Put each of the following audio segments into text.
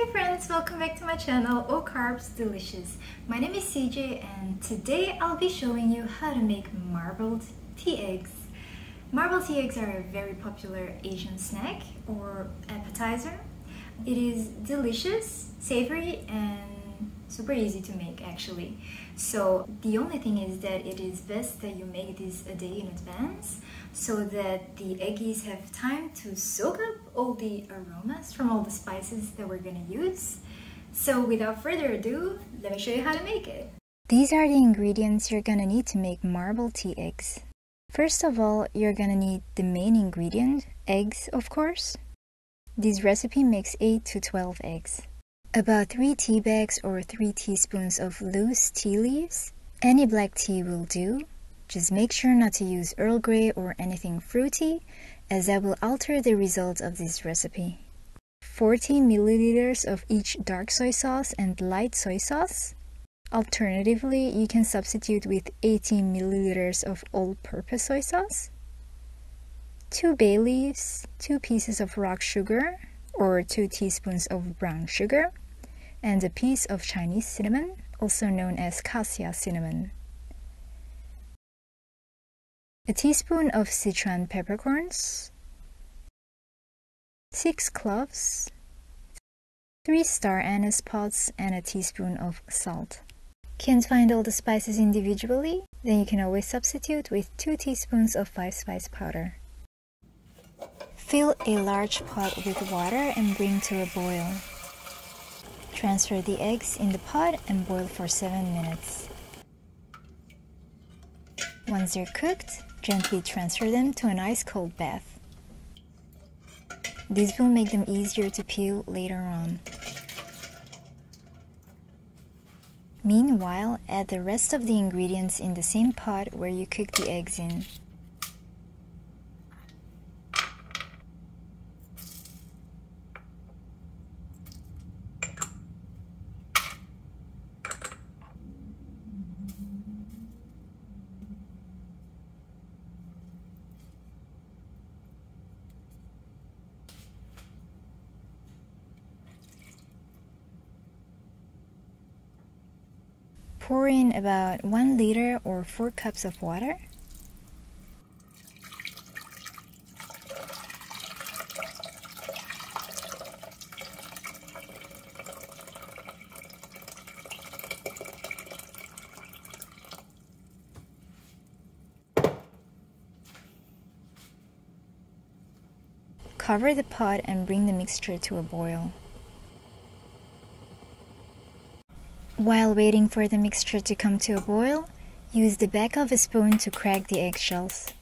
Hey friends, welcome back to my channel, All Carbs Delicious. My name is CJ and today I'll be showing you how to make marbled tea eggs. Marbled tea eggs are a very popular Asian snack or appetizer. It is delicious, savory, and super easy to make actually. So the only thing is that it is best that you make this a day in advance so that the eggies have time to soak up all the aromas from all the spices that we're gonna use. So without further ado, let me show you how to make it. These are the ingredients you're gonna need to make marbled tea eggs. First of all, you're gonna need the main ingredient, eggs of course. This recipe makes 8 to 12 eggs. About 3 tea bags or 3 teaspoons of loose tea leaves. Any black tea will do. Just make sure not to use Earl Grey or anything fruity, as that will alter the result of this recipe. 40 milliliters of each dark soy sauce and light soy sauce. Alternatively, you can substitute with 18 milliliters of all-purpose soy sauce. 2 bay leaves, 2 pieces of rock sugar or 2 teaspoons of brown sugar, and a piece of Chinese cinnamon, also known as Cassia cinnamon. A teaspoon of Sichuan peppercorns, 6 cloves, 3 star anise pods, and a teaspoon of salt. Can't find all the spices individually? Then you can always substitute with 2 teaspoons of 5-spice powder. Fill a large pot with water and bring to a boil. Transfer the eggs in the pot and boil for 7 minutes. Once they're cooked, gently transfer them to an ice-cold bath. This will make them easier to peel later on. Meanwhile, add the rest of the ingredients in the same pot where you cooked the eggs in. Pour in about 1 liter or 4 cups of water. Cover the pot and bring the mixture to a boil. While waiting for the mixture to come to a boil, use the back of a spoon to crack the eggshells.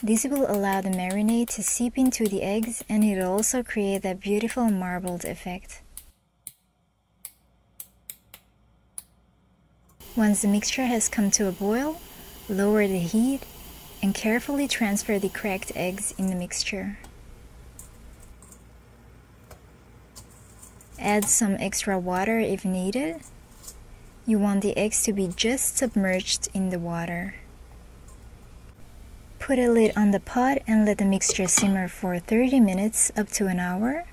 This will allow the marinade to seep into the eggs and it will also create that beautiful marbled effect. Once the mixture has come to a boil, lower the heat and carefully transfer the cracked eggs in the mixture. Add some extra water if needed. You want the eggs to be just submerged in the water. Put a lid on the pot and let the mixture simmer for 30 minutes up to an hour.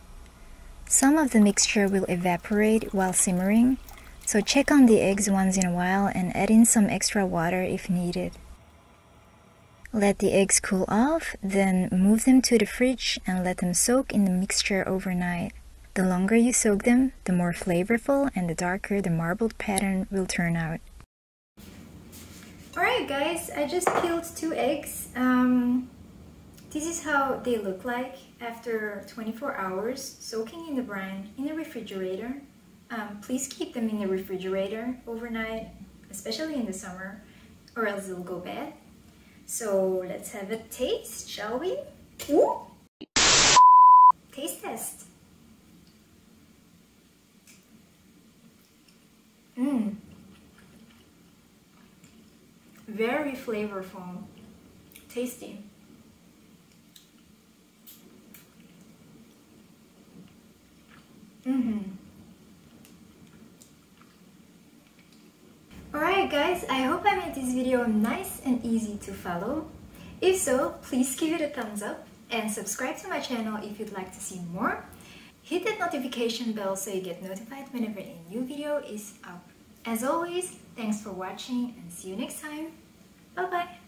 Some of the mixture will evaporate while simmering, so check on the eggs once in a while and add in some extra water if needed. Let the eggs cool off, then move them to the fridge and let them soak in the mixture overnight. The longer you soak them, the more flavorful and the darker the marbled pattern will turn out. Alright guys, I just peeled 2 eggs. This is how they look like after 24 hours soaking in the brine in the refrigerator. Please keep them in the refrigerator overnight, especially in the summer, or else they'll go bad. So let's have a taste, shall we? Ooh. Taste test. Very flavorful, tasty. Alright guys, I hope I made this video nice and easy to follow. If so, please give it a thumbs up and subscribe to my channel if you'd like to see more. Hit that notification bell so you get notified whenever a new video is up. As always, thanks for watching and see you next time. Bye bye!